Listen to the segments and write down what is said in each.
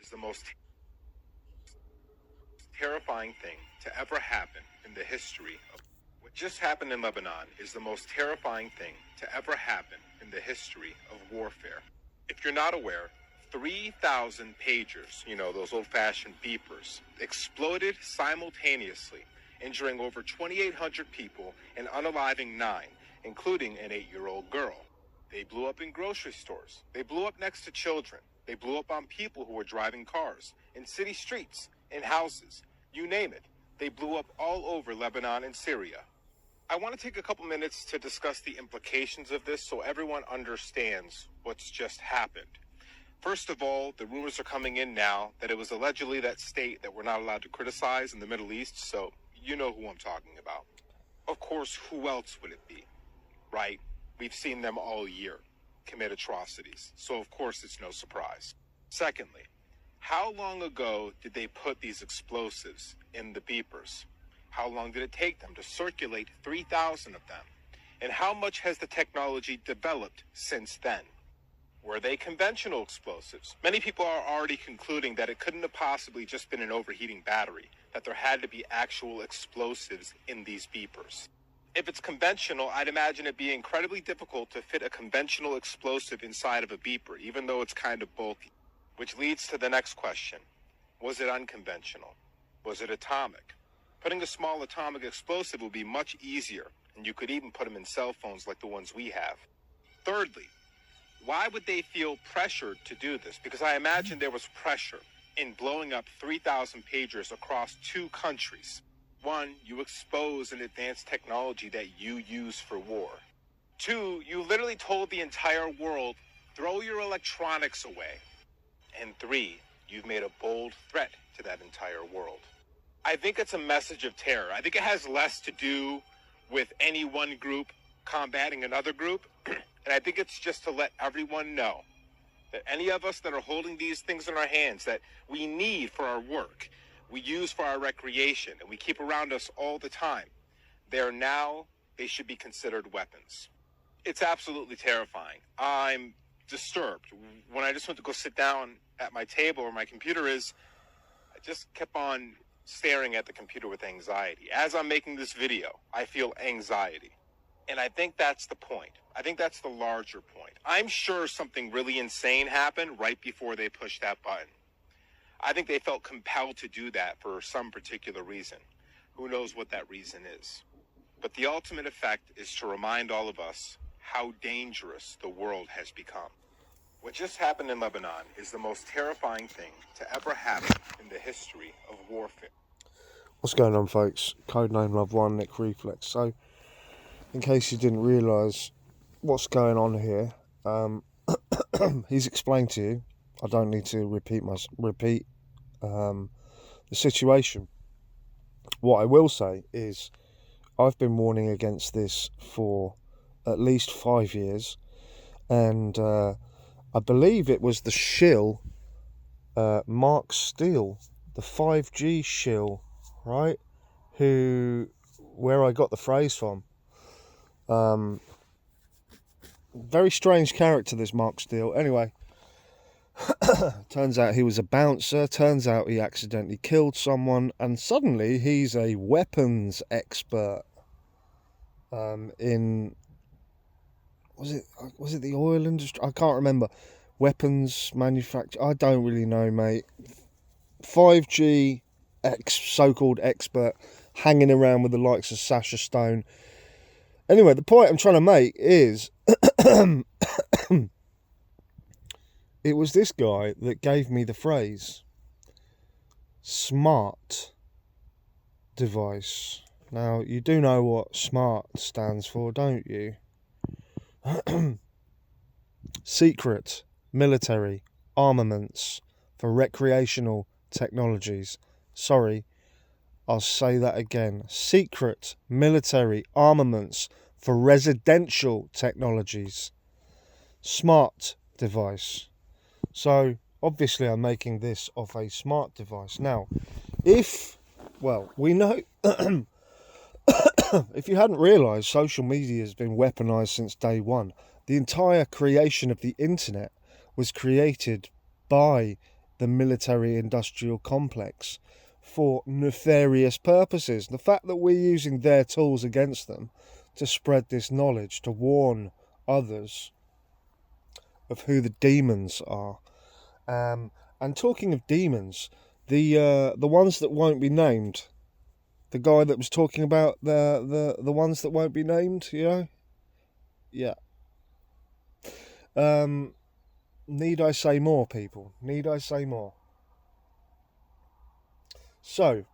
is the most terrifying thing to ever happen in the history of what just happened in Lebanon is the most terrifying thing to ever happen in the history of warfare. If you're not aware, 3,000 pagers, those old-fashioned beepers, exploded simultaneously, injuring over 2,800 people and unaliving 9, including an 8-year-old girl. They blew up in grocery stores. They blew up next to children. They blew up on people who were driving cars, in city streets, in houses, you name it. They blew up all over Lebanon and Syria. I want to take a couple minutes to discuss the implications of this so everyone understands what's just happened. First of all, the rumors are coming in now that it was allegedly that state that we're not allowed to criticize in the Middle East, so you know who I'm talking about. Of course, who else would it be, right? We've seen them all year commit atrocities, so of course it's no surprise. Secondly, how long ago did they put these explosives in the beepers? How long did it take them to circulate 3,000 of them? And how much has the technology developed since then? Were they conventional explosives? Many people are already concluding that it couldn't have possibly just been an overheating battery, that there had to be actual explosives in these beepers. If it's conventional, I'd imagine it be incredibly difficult to fit a conventional explosive inside of a beeper, even though it's kind of bulky. Which leads to the next question. Was it unconventional? Was it atomic? Putting a small atomic explosive would be much easier, and you could even put them in cell phones like the ones we have. Thirdly, why would they feel pressured to do this? Because I imagine there was pressure in blowing up 3,000 pagers across 2 countries. 1, you expose an advanced technology that you use for war. 2, you literally told the entire world, throw your electronics away. And 3, you've made a bold threat to that entire world. I think it's a message of terror. I think it has less to do with any one group combating another group. And I think it's just to let everyone know that any of us that are holding these things in our hands that we need for our work, we use for our recreation, and we keep around us all the time, they should be considered weapons. It's absolutely terrifying. I'm disturbed. When I just went to go sit down at my table where my computer is, I just kept on staring at the computer with anxiety. As I'm making this video, I feel anxiety. And I think that's the point. I think that's the larger point. I'm sure something really insane happened right before they pushed that button. I think they felt compelled to do that for some particular reason. Who knows what that reason is? But the ultimate effect is to remind all of us how dangerous the world has become. What just happened in Lebanon is the most terrifying thing to ever happen in the history of warfare. What's going on, folks? Codename loveone, Nick Reflex. So, in case you didn't realise what's going on here, he's explained to you. I don't need to repeat the situation. What I will say is, I've been warning against this for at least 5 years, and I believe it was the shill, Mark Steele, the 5G shill, right? Where I got the phrase from. Very strange character, this Mark Steele. Anyway, turns out he was a bouncer. Turns out he accidentally killed someone, and suddenly he's a weapons expert. In was it the oil industry? I can't remember. Weapons manufacture. I don't really know, mate. 5G so-called expert, hanging around with the likes of Sasha Stone. Anyway, the point I'm trying to make is it was this guy that gave me the phrase smart device. Now, you do know what SMART stands for, don't you? Secret, military, armaments for recreational technologies. Sorry, I'll say that again. Secret, military, armaments for residential technologies. Smart device. So, obviously I'm making this of a smart device. Now, we know... If you hadn't realised, social media has been weaponised since day one. The entire creation of the internet was created by the military-industrial complex for nefarious purposes. The fact that we're using their tools against them to spread this knowledge, to warn others of who the demons are. And talking of demons, the ones that won't be named, the guy that was talking about the ones that won't be named, you know? Yeah. Need I say more, people? Need I say more? So,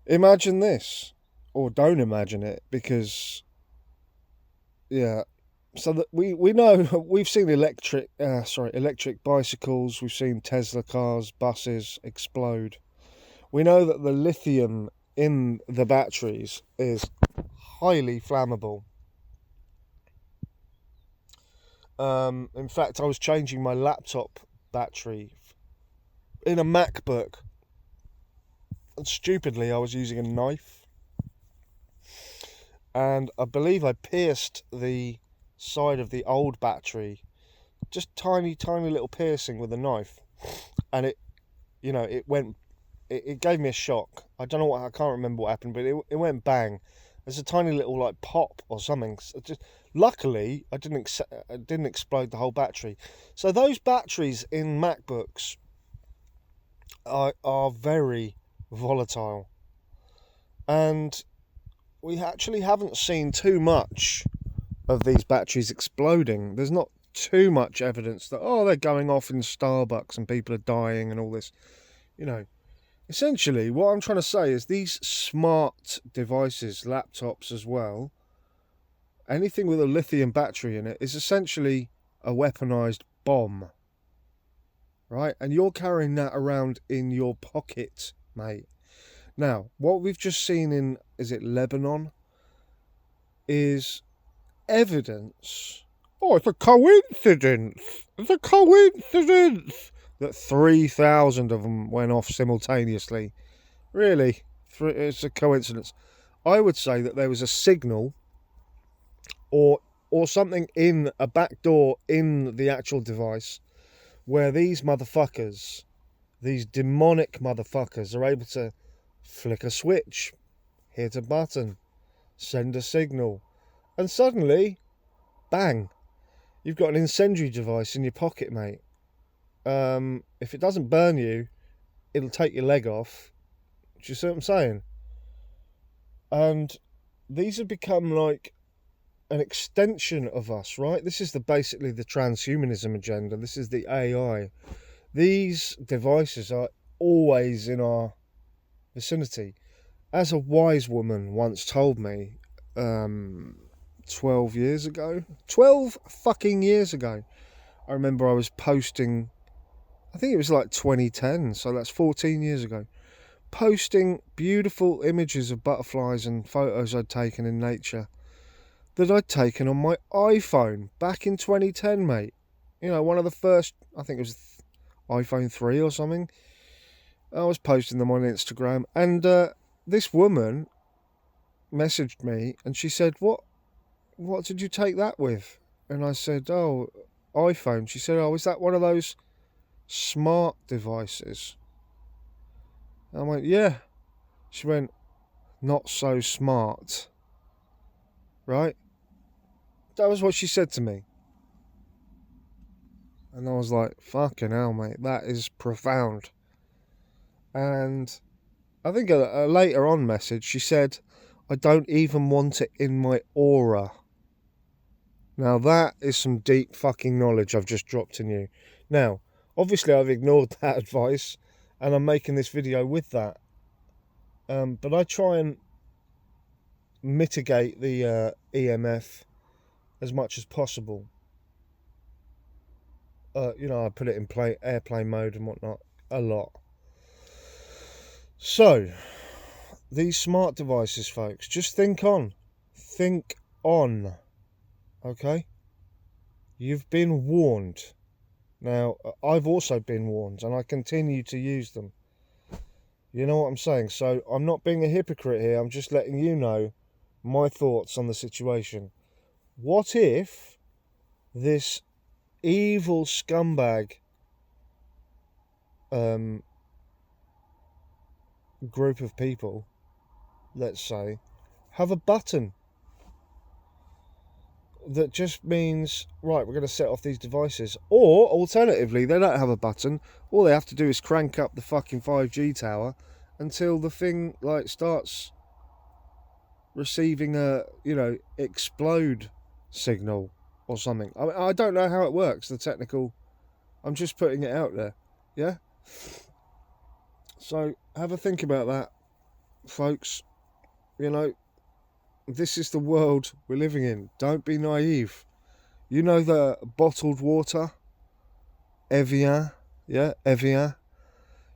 imagine this, or don't imagine it, because, yeah. So that we know, we've seen electric bicycles, we've seen Tesla cars, buses explode. We know that the lithium in the batteries is highly flammable. In fact, I was changing my laptop battery in a MacBook, and stupidly I was using a knife, and I believe I pierced the side of the old battery, just tiny little piercing with a knife, and it gave me a shock. I can't remember what happened, but it went bang. There's a tiny little like pop or something. Luckily, I didn't explode the whole battery. So those batteries in MacBooks are very volatile, and we actually haven't seen too much of these batteries exploding. There's not too much evidence that they're going off in Starbucks and people are dying and all this. Essentially, what I'm trying to say is these smart devices, laptops as well, anything with a lithium battery in it is essentially a weaponized bomb, right? And you're carrying that around in your pocket, mate. Now, what we've just seen in, is it Lebanon, is evidence. It's a coincidence. It's a coincidence that 3,000 of them went off simultaneously. Really? It's a coincidence. I would say that there was a signal or something in a back door in the actual device where these motherfuckers, these demonic motherfuckers, are able to flick a switch, hit a button, send a signal, and suddenly, bang, you've got an incendiary device in your pocket, mate. If it doesn't burn you, it'll take your leg off. Do you see what I'm saying? And these have become like an extension of us, right? This is basically the transhumanism agenda. This is the AI. These devices are always in our vicinity. As a wise woman once told me, 12 years ago, 12 fucking years ago, I remember I was posting, I think it was like 2010, so that's 14 years ago, posting beautiful images of butterflies and photos I'd taken in nature that I'd taken on my iPhone back in 2010, mate. One of the first, I think it was iPhone 3 or something. I was posting them on Instagram, and this woman messaged me and she said, what did you take that with? And I said, iPhone. She said, is that one of those smart devices? And I went, yeah. She went, not so smart. Right? That was what she said to me. And I was like, fucking hell, mate, that is profound. And I think a later on message, she said, I don't even want it in my aura. Now that is some deep fucking knowledge I've just dropped in you. Now, obviously I've ignored that advice and I'm making this video with that. But I try and mitigate the EMF as much as possible. I put it in airplane mode and whatnot a lot. So, these smart devices, folks, just think on. Okay? You've been warned. Now, I've also been warned, and I continue to use them. You know what I'm saying? So, I'm not being a hypocrite here. I'm just letting you know my thoughts on the situation. What if this evil scumbag group of people, let's say, have a button that just means, right, we're going to set off these devices. Or, alternatively, they don't have a button. All they have to do is crank up the fucking 5G tower until the thing, like, starts receiving a, explode signal or something. I mean, I don't know how it works, the technical. I'm just putting it out there, yeah? So, have a think about that, folks. This is the world we're living in. Don't be naive. You know the bottled water? Evian, yeah? Evian.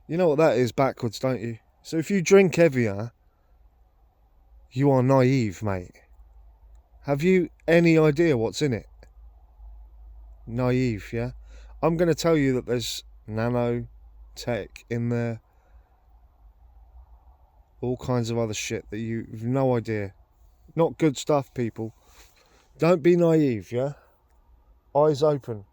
You know what that is backwards, don't you? So if you drink Evian, you are naive, mate. Have you any idea what's in it? Naive, yeah? I'm going to tell you that there's nanotech in there. All kinds of other shit that you've no idea. Not good stuff, people. Don't be naive, yeah? Eyes open.